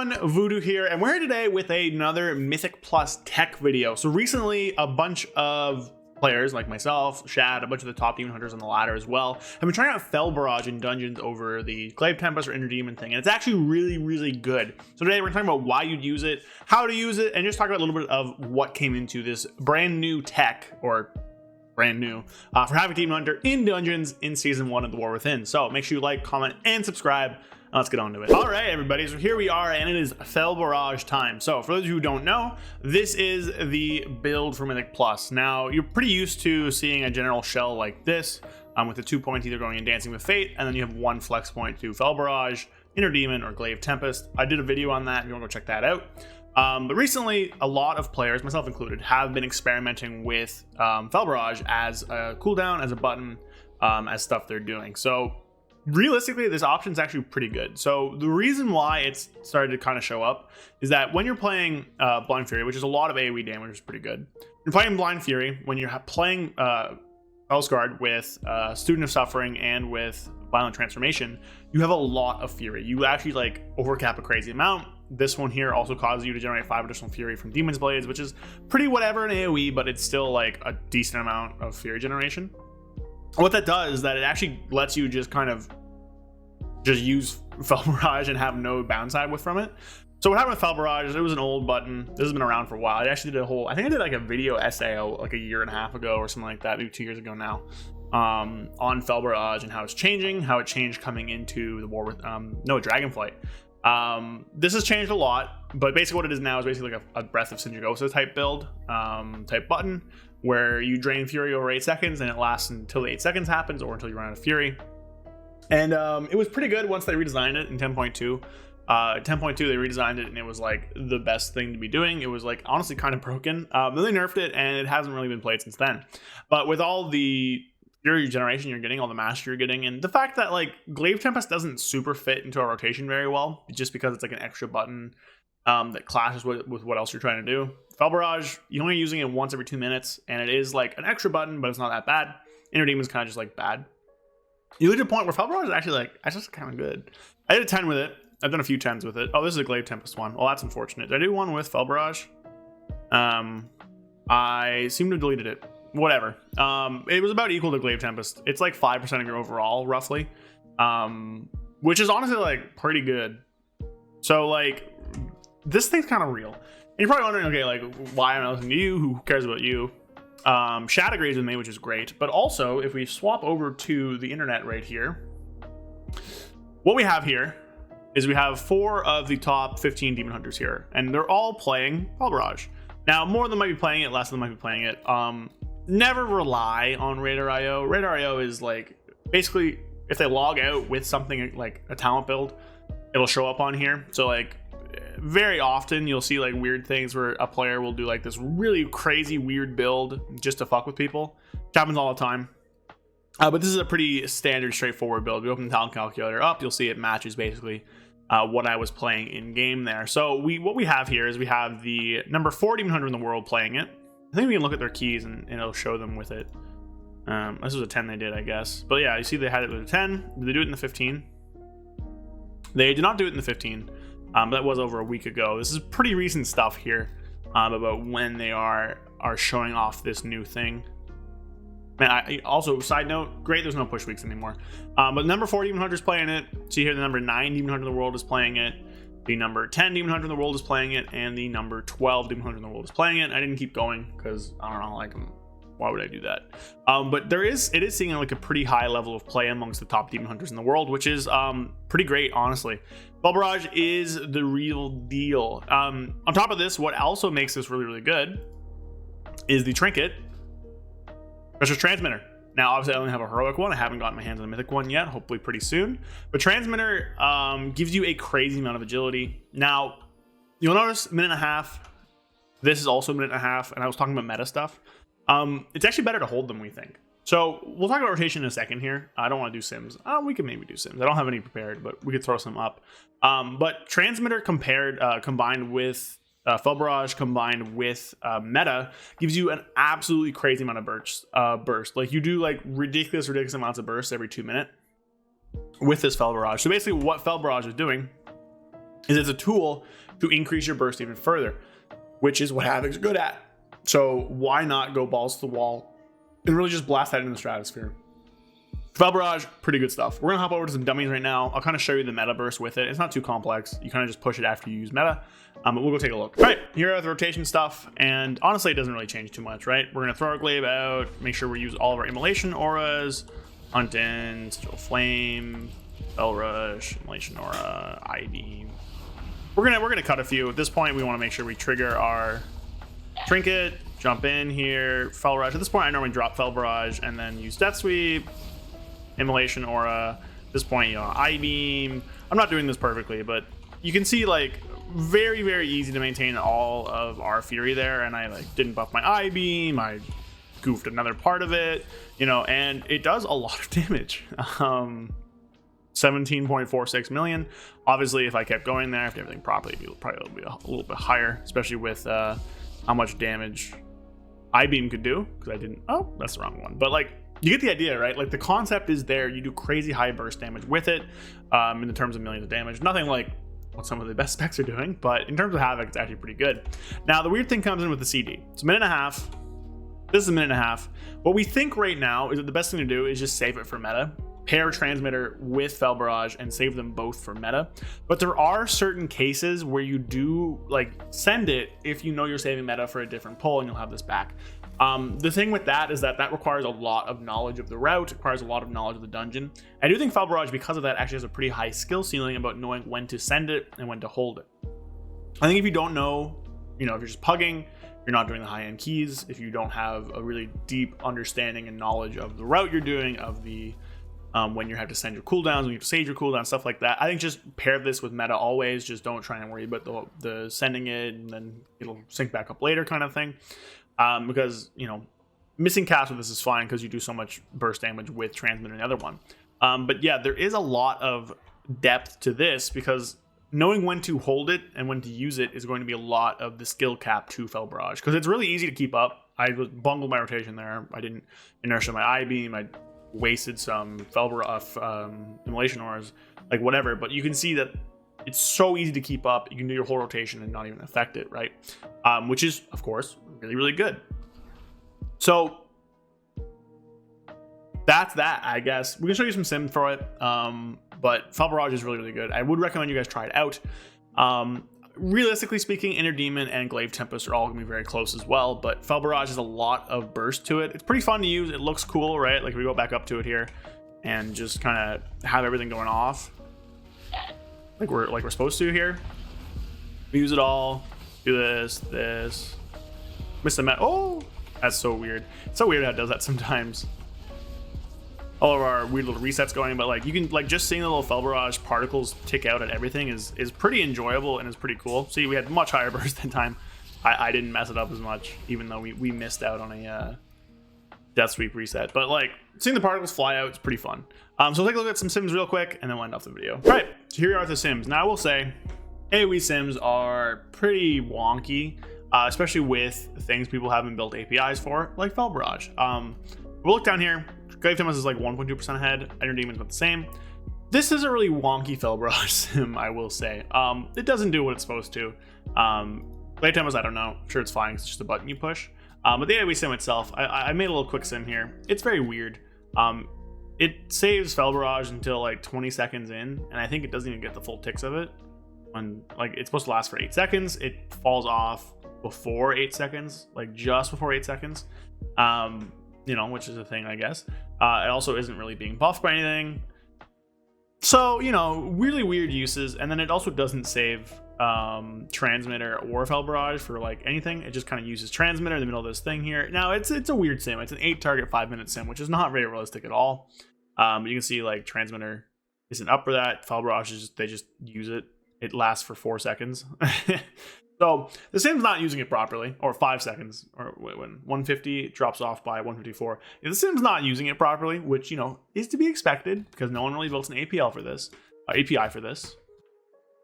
everyone, Voodoo here, and we're here today with another Mythic Plus tech video. So recently, a bunch of players like myself, Shad, a bunch of the top demon hunters on the ladder as well, have been trying out Fel Barrage in dungeons over the Glaive Tempest or Inner Demon thing, and it's actually really good. So today we're talking about why you'd use it, how to use it, and just talk about a little bit of what came into this brand new tech, or brand new, for Havoc Demon Hunter in dungeons in Season 1 of The War Within. So make sure you like, comment, and subscribe. Let's get on to it. All right, everybody, so here we are, and it is Fel Barrage time. So for those of you who don't know, this is the build for Mythic Plus. Now, you're pretty used to seeing a general shell like this, with the 2 points either going in Dancing with Fate, and then you have 1 flex point to Fel Barrage, Inner Demon, or Glaive Tempest. I did a video on that if you want to go check that out. But recently, a lot of players, myself included, have been experimenting with Fel Barrage as a cooldown, as a button, as stuff they're doing. So realistically, this option is actually pretty good. So the reason why it's started to kind of show up is that when you're playing Blind Fury, which is a lot of AoE damage, which is pretty good. You're playing Blind Fury, when you're playing Elsguard with Student of Suffering and with Violent Transformation, you have a lot of Fury. You actually like overcap a crazy amount. This one here also causes you to generate 5 additional Fury from Demon's Blades, which is pretty whatever in AoE, but it's still like a decent amount of Fury generation. What that does is that it actually lets you just kind of just use Fel Barrage and have no downside from it. So what happened with Fel Barrage is it was an old button. This has been around for a while. I actually did I think I did like a video essay like a year and a half ago or something like that, maybe 2 years ago now, on Fel Barrage and how it's changing, how it changed coming into the war with Dragonflight. This has changed a lot, but basically what it is now is basically like a Breath of Sindragosa type build, type button, where you drain Fury over 8 seconds and it lasts until the 8 seconds happens or until you run out of Fury. And it was pretty good once they redesigned it in 10.2. 10.2 they redesigned it and it was like the best thing to be doing. It was like honestly kind of broken. Then they nerfed it and it hasn't really been played since then. But with all the Fury generation you're getting, all the mastery you're getting, and the fact that like Glaive Tempest doesn't super fit into a rotation very well, just because it's like an extra button that clashes with what else you're trying to do. Fel Barrage, you're only using it once every 2 minutes, and it is like an extra button, but it's not that bad. Inner Demon's kind of just like bad. You get to a point where Fel Barrage is actually like, it's just kind of good. I did a 10 with it. I've done a few 10s with it. Oh, this is a Glaive Tempest one. Well, that's unfortunate. Did I do one with Fel Barrage? I seem to have deleted it. Whatever. It was about equal to Glaive Tempest. It's like 5% of your overall, roughly. Which is honestly like pretty good. So like, this thing's kind of real. And you're probably wondering, okay, like why am I listening to you? Who cares about you? Shad agrees with me, which is great. But also, if we swap over to the internet right here, what we have here is we have 4 of the top 15 demon hunters here, and they're all playing Fel Barrage. Now, more of them might be playing it, less of them might be playing it. Never rely on Radar.io. Radar.io is like, basically, if they log out with something like a talent build, it'll show up on here. So like, very often you'll see like weird things where a player will do like this really crazy weird build just to fuck with people. It happens all the time. But this is a pretty standard, straightforward build. We open the talent calculator up, you'll see it matches basically what I was playing in game there. So what we have here is we have the number 4 demon hunter in the world playing it. I think we can look at their keys and it'll show them with it. This was a 10 they did, I guess. But yeah, you see they had it with a 10. Did they do it in the 15? They did not do it in the 15. That was over a week ago. This is pretty recent stuff here about when they are showing off this new thing. Man, also, side note, great, there's no push weeks anymore. But number 4 demon hunter is playing it. See here, the number 9 demon hunter in the world is playing it. The number 10 demon hunter in the world is playing it, and the number 12 demon hunter in the world is playing it. I didn't keep going because I don't know, like, why would I do that? But it is seeing like a pretty high level of play amongst the top demon hunters in the world, which is pretty great, honestly. Fel Barrage is the real deal. On top of this, what also makes this really good is the trinket, which is Transmitter. Now, obviously, I only have a heroic one. I haven't gotten my hands on a mythic one yet, hopefully pretty soon. But Transmitter gives you a crazy amount of agility. Now, you'll notice 1.5 minutes. This is also 1.5 minutes, and I was talking about meta stuff. It's actually better to hold them, we think. So we'll talk about rotation in a second here. I don't want to do sims. We could maybe do sims. I don't have any prepared, but we could throw some up. But Transmitter combined with Fel Barrage combined with meta gives you an absolutely crazy amount of burst. Like you do like ridiculous amounts of bursts every 2 minutes with this Fel Barrage. So basically what Fel Barrage is doing is it's a tool to increase your burst even further, which is what Havoc's good at. So why not go balls to the wall and really just blast that into the stratosphere? Fel Barrage, pretty good stuff. We're gonna hop over to some dummies right now. I'll kind of show you the meta burst with it. It's not too complex. You kind of just push it after you use meta. But we'll go take a look. All right, here are the rotation stuff, and honestly, it doesn't really change too much, right? We're gonna throw our glaive out, make sure we use all of our immolation auras, hunt in, sigil flame, Fel Rush, immolation aura, I-beam. We're gonna cut a few. At this point, we want to make sure we trigger our trinket, jump in here, Fel Rush. At this point, I normally drop Fel Barrage and then use Death Sweep, immolation aura. At this point, I-beam. I'm not doing this perfectly, but you can see like very, very easy to maintain all of our fury there, and I like didn't buff my I-beam. I goofed another part of it, and it does a lot of damage. 17.46 million. Obviously, if I kept going there, if did everything properly, it would probably be a little bit higher, especially with how much damage I-beam could do, because I didn't. Oh, that's the wrong one. But like, you get the idea, right? Like, the concept is there. You do crazy high burst damage with it, in the terms of millions of damage. Nothing like what some of the best specs are doing, but in terms of Havoc, it's actually pretty good. Now, the weird thing comes in with the CD. It's a minute and a half. This is a minute and a half. What we think right now is that the best thing to do is just save it for meta. Pair transmitter with Fel Barrage and save them both for meta. But there are certain cases where you do like send it if you know you're saving meta for a different pull, and you'll have this back. The thing with that is that requires a lot of knowledge of the route, requires a lot of knowledge of the dungeon. I do think Fel Barrage, because of that, actually has a pretty high skill ceiling about knowing when to send it and when to hold it. I think if you don't know, if you're just pugging, you're not doing the high-end keys, if you don't have a really deep understanding and knowledge of the route you're doing, of the when you have to send your cooldowns, when you have to save your cooldowns, stuff like that, I think just pair this with meta always. Just don't try and worry about the sending it and then it'll sync back up later kind of thing. Because missing cast with this is fine because you do so much burst damage with transmitter and the other one. But yeah, there is a lot of depth to this, because knowing when to hold it and when to use it is going to be a lot of the skill cap to Fel Barrage, because it's really easy to keep up. I bungled my rotation there. I didn't inertia my I-beam. I wasted some Fel Barrage immolation auras, like whatever. But you can see that it's so easy to keep up. You can do your whole rotation and not even affect it, right? Which is, of course, really, really good. So that's that, I guess. We can show you some sim for it, but Fel Barrage is really, really good. I would recommend you guys try it out. Realistically speaking, Inner Demon and Glaive Tempest are all gonna be very close as well, but Fel Barrage has a lot of burst to it. It's pretty fun to use. It looks cool, right? Like, if we go back up to it here and just kind of have everything going off like we're supposed to here. We use it all. Do this. Miss the met. Oh, that's so weird. It's so weird how it does that sometimes. All of our weird little resets going, but like, you can like, just seeing the little Fel Barrage particles tick out at everything is pretty enjoyable and is pretty cool. See, we had much higher burst than time. I didn't mess it up as much, even though we missed out on a Death Sweep reset. But like, seeing the particles fly out is pretty fun. So we'll take a look at some sims real quick and then we'll end off the video. All right, so here are the sims. Now I will say AoE sims are pretty wonky, especially with things people haven't built APIs for, like Fel Barrage. We'll look down here. Glaive Tempest is like 1.2% ahead. Inner Demon's about the same. This is a really wonky Fel Barrage sim, I will say. It doesn't do what it's supposed to. Glaive Tempest, I don't know. I'm sure it's fine. It's just a button you push. But the AoE sim itself, I made a little quick sim here. It's very weird. It saves Fel Barrage until like 20 seconds in, and I think it doesn't even get the full ticks of it. When like, it's supposed to last for 8 seconds, it falls off before 8 seconds, like just before 8 seconds. Which is a thing, I guess. It also isn't really being buffed by anything. So, really weird uses. And then it also doesn't save transmitter or Fel Barrage for like anything. It just kind of uses transmitter in the middle of this thing here. Now, it's a weird sim. It's an 8 target 5-minute sim, which is not very realistic at all. You can see like transmitter isn't up for that. Fel Barrage is they just use it. It lasts for 4 seconds. So the sim's not using it properly, or 5 seconds, or when 150 drops off by 154. If the sim's not using it properly, which, is to be expected, because no one really built an API for this.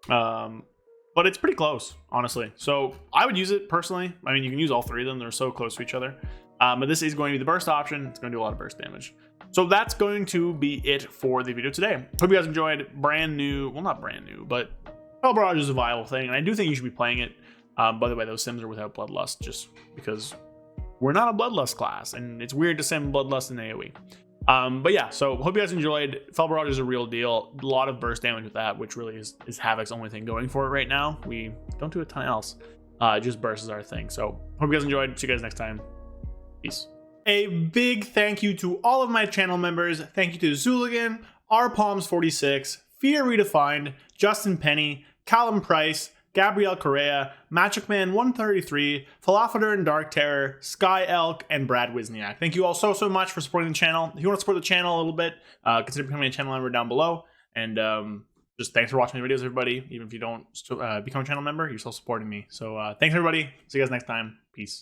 But it's pretty close, honestly. So I would use it personally. I mean, you can use all three of them. They're so close to each other. But this is going to be the burst option. It's going to do a lot of burst damage. So that's going to be it for the video today. Hope you guys enjoyed. Brand new, well, not brand new, but Fel Barrage is a viable thing, and I do think you should be playing it. By the way, those sims are without Bloodlust, just because we're not a Bloodlust class, and it's weird to sim Bloodlust in AoE. But yeah, so hope you guys enjoyed. Fel Barrage is a real deal. A lot of burst damage with that, which really is Havoc's only thing going for it right now. We don't do a ton else. Just burst is our thing. So hope you guys enjoyed. See you guys next time. Peace. A big thank you to all of my channel members. Thank you to Zooligan, rpalms46, Fear Redefined, Justin Penny, Callum Price, Gabrielle Correa, MagicMan133, Falafador and Dark Terror, Sky Elk, and Brad Wisniak. Thank you all so much for supporting the channel. If you want to support the channel a little bit, consider becoming a channel member down below. And just thanks for watching the videos, everybody. Even if you don't become a channel member, you're still supporting me. So thanks, everybody. See you guys next time. Peace.